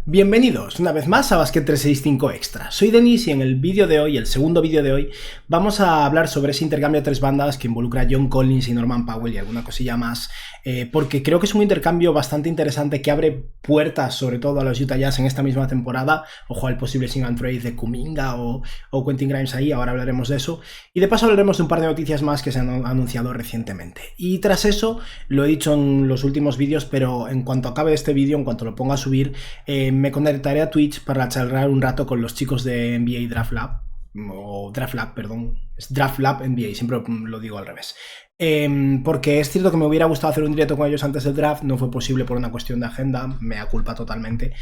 Bienvenidos una vez más a Basket 365 Extra. Soy Denis y en el vídeo de hoy, el segundo vídeo de hoy, vamos a hablar sobre ese intercambio de tres bandas que involucra a John Collins y Norman Powell y alguna cosilla más, porque creo que es un intercambio bastante interesante que abre puertas sobre todo a los Utah Jazz en esta misma temporada. Ojo al posible sign and trade de Kuminga o Quentin Grimes ahí, ahora hablaremos de eso. Y de paso hablaremos de un par de noticias más que se han anunciado recientemente. Y tras eso, lo he dicho en los últimos vídeos, pero en cuanto acabe este vídeo, en cuanto lo ponga a subir, me conectaré a Twitch para charlar un rato con los chicos de NBA Draft Lab, o Draft Lab, perdón, es Draft Lab NBA, siempre lo digo al revés. Porque es cierto que me hubiera gustado hacer un directo con ellos antes del draft, no fue posible por una cuestión de agenda, me da culpa totalmente.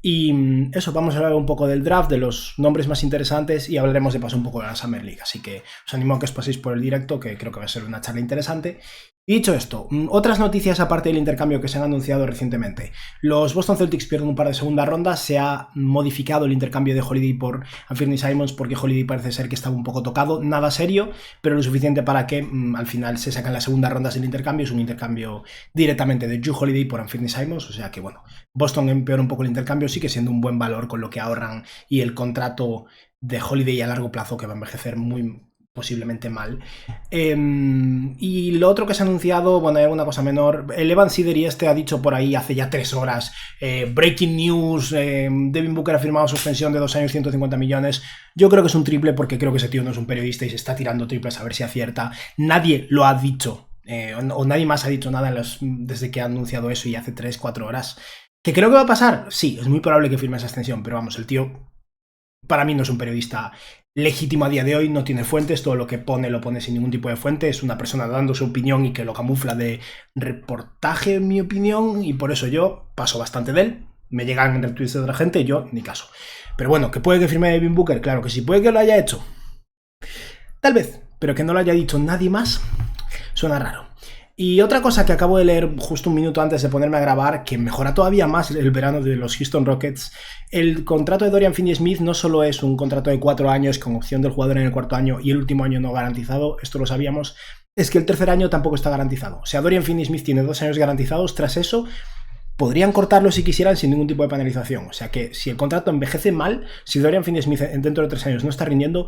Y eso, vamos a hablar un poco del draft, de los nombres más interesantes y hablaremos de paso un poco de la Summer League. Así que os animo a que os paséis por el directo, que creo que va a ser una charla interesante. Y dicho esto, otras noticias aparte del intercambio que se han anunciado recientemente. Los Boston Celtics pierden un par de segunda ronda, se ha modificado el intercambio de Holiday por Anthony Simons porque Holiday parece ser que estaba un poco tocado, nada serio, pero lo suficiente para que al final se sacan las segundas rondas del intercambio. Es un intercambio directamente de Jrue Holiday por Anthony Simons, o sea que bueno, Boston empeora un poco el intercambio, sigue siendo un buen valor con lo que ahorran y el contrato de Holiday a largo plazo que va a envejecer muy posiblemente mal. Y lo otro que se ha anunciado, bueno, hay alguna cosa menor. El Evan Sideri ha dicho por ahí hace ya 3 horas, breaking news, Devin Booker ha firmado suspensión de 2 años, 150 millones. Yo creo que es un triple porque creo que ese tío no es un periodista y se está tirando triples a ver si acierta. Nadie lo ha dicho, o nadie más ha dicho nada desde que ha anunciado eso y hace 3-4 horas. ¿Que creo que va a pasar? Sí, es muy probable que firme esa extensión, pero vamos, el tío para mí no es un periodista legítimo a día de hoy, no tiene fuentes, todo lo que pone lo pone sin ningún tipo de fuente, es una persona dando su opinión y que lo camufla de reportaje, en mi opinión, y por eso yo paso bastante de él. Me llegan retweets de otra gente y yo ni caso. Pero bueno, ¿que puede que firme Devin Booker? Claro que sí. ¿Puede que lo haya hecho? Tal vez, pero que no lo haya dicho nadie más suena raro. Y otra cosa que acabo de leer justo un minuto antes de ponerme a grabar, que mejora todavía más el verano de los Houston Rockets, el contrato de Dorian Finney-Smith no solo es un contrato de 4 años con opción del jugador en el cuarto año y el último año no garantizado, esto lo sabíamos, es que el tercer año tampoco está garantizado. O sea, Dorian Finney-Smith tiene 2 años garantizados, tras eso podrían cortarlo si quisieran sin ningún tipo de penalización. O sea que si el contrato envejece mal, si Dorian Finney-Smith dentro de 3 años no está rindiendo,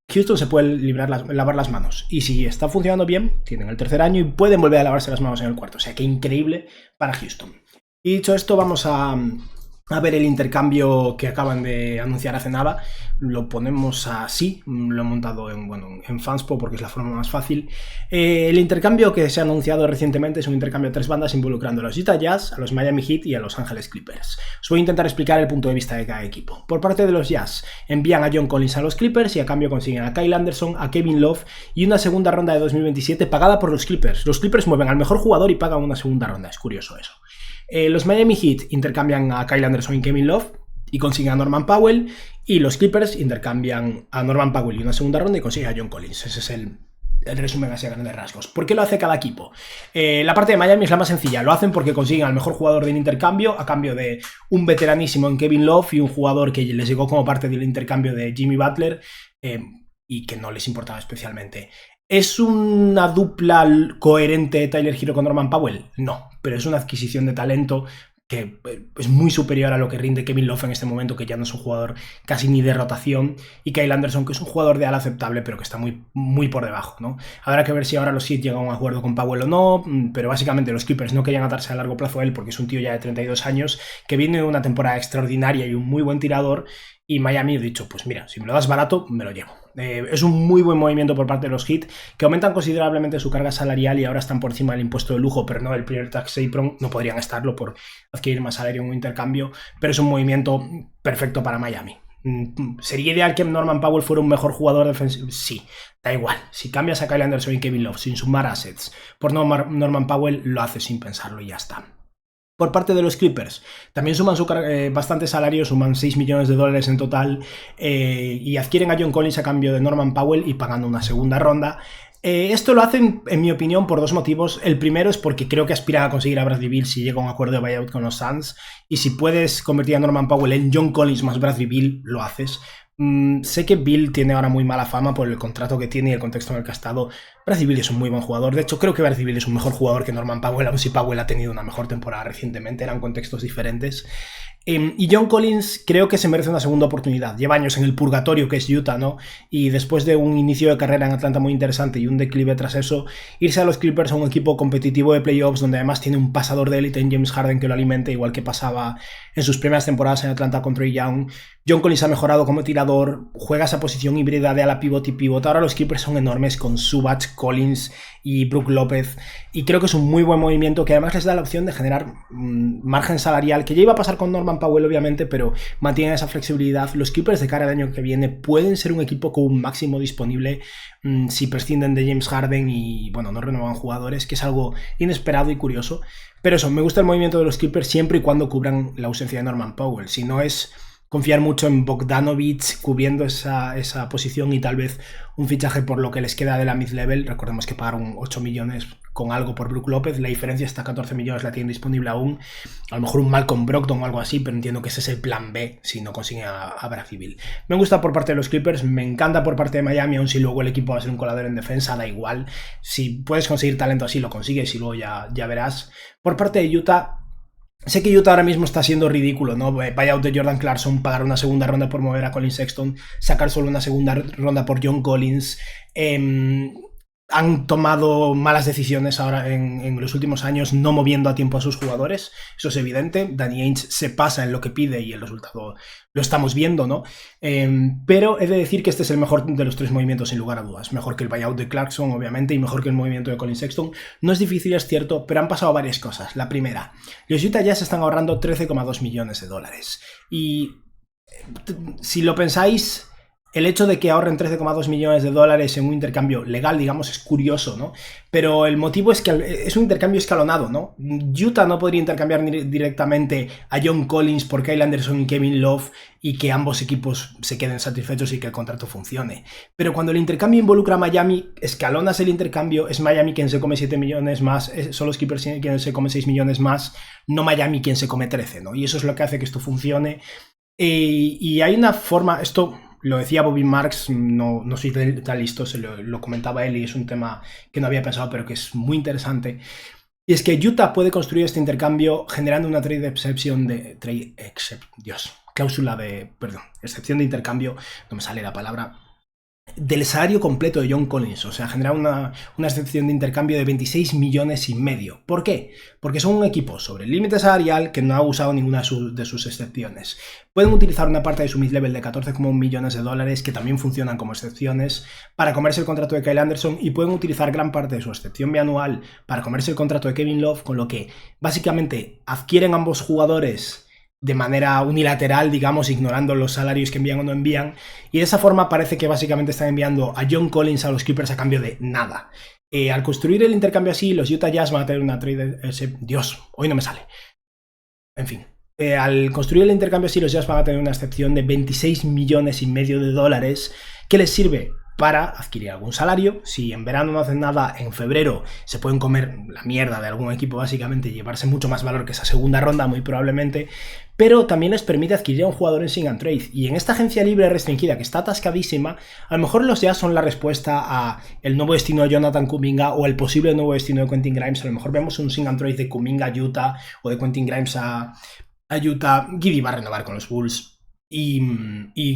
Houston se puede lavar las manos. Y si está funcionando bien, tienen el tercer año y pueden volver a lavarse las manos en el cuarto. O sea que increíble para Houston. Y dicho esto, vamos a ver el intercambio que acaban de anunciar hace nada. Lo ponemos así, lo he montado en Fanspo porque es la forma más fácil. El intercambio que se ha anunciado recientemente es un intercambio de 3 bandas involucrando a los Utah Jazz, a los Miami Heat y a los Angeles Clippers. Os voy a intentar explicar el punto de vista de cada equipo. Por parte de los Jazz, envían a John Collins a los Clippers y a cambio consiguen a Kyle Anderson, a Kevin Love y una segunda ronda de 2027 pagada por los Clippers. Los Clippers mueven al mejor jugador y pagan una segunda ronda, es curioso eso. Los Miami Heat intercambian a Kyle Anderson y Kevin Love y consiguen a Norman Powell, y los Clippers intercambian a Norman Powell y una segunda ronda y consiguen a John Collins. Ese es el resumen así a grandes rasgos. ¿Por qué lo hace cada equipo? La parte de Miami es la más sencilla. Lo hacen porque consiguen al mejor jugador del intercambio a cambio de un veteranísimo en Kevin Love y un jugador que les llegó como parte del intercambio de Jimmy Butler y que no les importaba especialmente. ¿Es una dupla coherente Tyler Hero con Norman Powell? No, pero es una adquisición de talento que es muy superior a lo que rinde Kevin Love en este momento, que ya no es un jugador casi ni de rotación, y Kyle Anderson, que es un jugador de ala aceptable, pero que está muy, muy por debajo, ¿no? Habrá que ver si ahora los Heat llegan a un acuerdo con Powell o no, pero básicamente los Clippers no querían atarse a largo plazo a él porque es un tío ya de 32 años, que viene de una temporada extraordinaria y un muy buen tirador, y Miami ha dicho, pues mira, si me lo das barato, me lo llevo. Es un muy buen movimiento por parte de los Heat, que aumentan considerablemente su carga salarial y ahora están por encima del impuesto de lujo, pero no del primer tax apron, no podrían estarlo por adquirir más salario en un intercambio, pero es un movimiento perfecto para Miami. ¿Sería ideal que Norman Powell fuera un mejor jugador defensivo? Sí, da igual. Si cambias a Kyle Anderson y Kevin Love sin sumar assets por Norman Powell, lo haces sin pensarlo y ya está. Por parte de los Clippers, también suman bastante salario, suman $6 millones en total y adquieren a John Collins a cambio de Norman Powell y pagando una segunda ronda. Esto lo hacen, en mi opinión, por 2 motivos. El primero es porque creo que aspiran a conseguir a Bradley Beal si llega a un acuerdo de buyout con los Suns, y si puedes convertir a Norman Powell en John Collins más Bradley Beal, lo haces. Sé que Bill tiene ahora muy mala fama por el contrato que tiene y el contexto en el que ha estado, Bradley Beal es un muy buen jugador. De hecho, creo que Bradley Beal es un mejor jugador que Norman Powell, aun si Powell ha tenido una mejor temporada recientemente. Eran contextos diferentes. Y John Collins creo que se merece una segunda oportunidad. Lleva años en el purgatorio que es Utah, ¿no? Y después de un inicio de carrera en Atlanta muy interesante y un declive tras eso, irse a los Clippers, a un equipo competitivo de playoffs donde además tiene un pasador de élite en James Harden que lo alimente, igual que pasaba en sus primeras temporadas en Atlanta con Trae Young. John Collins ha mejorado como tirador, juega esa posición híbrida de ala pivot y pivot. Ahora los Clippers son enormes con Zubac, Collins y Brook López, y creo que es un muy buen movimiento que además les da la opción de generar margen salarial, que ya iba a pasar con Norman Powell obviamente, pero mantienen esa flexibilidad. Los Clippers de cara al año que viene pueden ser un equipo con un máximo disponible si prescinden de James Harden y bueno, no renovan jugadores, que es algo inesperado y curioso. Pero eso, me gusta el movimiento de los Clippers siempre y cuando cubran la ausencia de Norman Powell. Si no, es confiar mucho en Bogdanovic cubriendo esa posición y tal vez un fichaje por lo que les queda de la mid-level. Recordemos que pagaron 8 millones con algo por Brook López, la diferencia está 14 millones, la tienen disponible aún. A lo mejor un Malcolm Brogdon o algo así, pero entiendo que ese es el plan B si no consiguen a Bradley Beal. Me gusta por parte de los Clippers, me encanta por parte de Miami, aun si luego el equipo va a ser un colador en defensa, da igual. Si puedes conseguir talento así, lo consigues y luego ya verás. Por parte de Utah, sé que Utah ahora mismo está siendo ridículo, ¿no? Buyout de Jordan Clarkson, pagar una segunda ronda por mover a Colin Sexton, sacar solo una segunda ronda por John Collins. Han tomado malas decisiones ahora en los últimos años, no moviendo a tiempo a sus jugadores. Eso es evidente. Danny Ainge se pasa en lo que pide y el resultado lo estamos viendo, ¿no? Pero he de decir que este es el mejor de los tres movimientos, sin lugar a dudas. Mejor que el buyout de Clarkson, obviamente, y mejor que el movimiento de Colin Sexton. No es difícil, es cierto, pero han pasado varias cosas. La primera, los Utah Jazz están ahorrando 13,2 millones de dólares. Y si lo pensáis, el hecho de que ahorren 13,2 millones de dólares en un intercambio legal, digamos, es curioso, ¿no? Pero el motivo es que es un intercambio escalonado, ¿no? Utah no podría intercambiar directamente a John Collins por Kyle Anderson y Kevin Love y que ambos equipos se queden satisfechos y que el contrato funcione. Pero cuando el intercambio involucra a Miami, escalonas el intercambio, es Miami quien se come 7 millones más, son los Clippers quien se come 6 millones más, no Miami quien se come 13, ¿no? Y eso es lo que hace que esto funcione. Y hay una forma, esto lo decía Bobby Marks, no soy tan listo, lo comentaba él y es un tema que no había pensado pero que es muy interesante. Y es que Utah puede construir este intercambio generando una excepción de intercambio, no me sale la palabra, del salario completo de John Collins, o sea, generar una excepción de intercambio de 26 millones y medio. ¿Por qué? Porque son un equipo sobre el límite salarial que no ha usado ninguna de sus excepciones. Pueden utilizar una parte de su mid-level de 14,1 millones de dólares, que también funcionan como excepciones, para comerse el contrato de Kyle Anderson, y pueden utilizar gran parte de su excepción bianual para comerse el contrato de Kevin Love, con lo que básicamente adquieren ambos jugadores de manera unilateral, digamos, ignorando los salarios que envían o no envían, y de esa forma parece que básicamente están enviando a John Collins a los Clippers a cambio de nada. Al construir el intercambio así, los Utah Jazz van a tener una trade... Dios, hoy no me sale. En fin. Al construir el intercambio así, los Jazz van a tener una excepción de 26 millones y medio de dólares que les sirve para adquirir algún salario. Si en verano no hacen nada, en febrero se pueden comer la mierda de algún equipo básicamente y llevarse mucho más valor que esa segunda ronda muy probablemente, pero también les permite adquirir a un jugador en Sign and Trade. Y en esta agencia libre restringida que está atascadísima, a lo mejor los Jazz son la respuesta a el nuevo destino de Jonathan Kuminga o el posible nuevo destino de Quentin Grimes. A lo mejor vemos un Sign and Trade de Kuminga a Utah o de Quentin Grimes a Utah. Giddey va a renovar con los Bulls. Y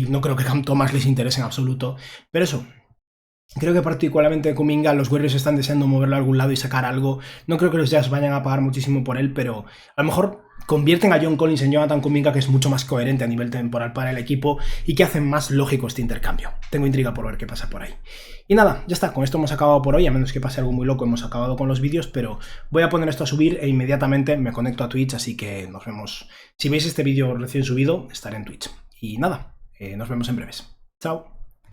no creo que Cam Thomas les interese en absoluto. Pero eso, creo que particularmente Kuminga, los Warriors están deseando moverlo a algún lado y sacar algo. No creo que los Jazz vayan a pagar muchísimo por él, pero a lo mejor convierten a John Collins en Jonathan Kuminga, que es mucho más coherente a nivel temporal para el equipo y que hacen más lógico este intercambio. Tengo intriga por ver qué pasa por ahí. Y nada, ya está, con esto hemos acabado por hoy, a menos que pase algo muy loco, hemos acabado con los vídeos, pero voy a poner esto a subir e inmediatamente me conecto a Twitch, así que nos vemos. Si veis este vídeo recién subido, estaré en Twitch. Y nada, nos vemos en breves. Chao.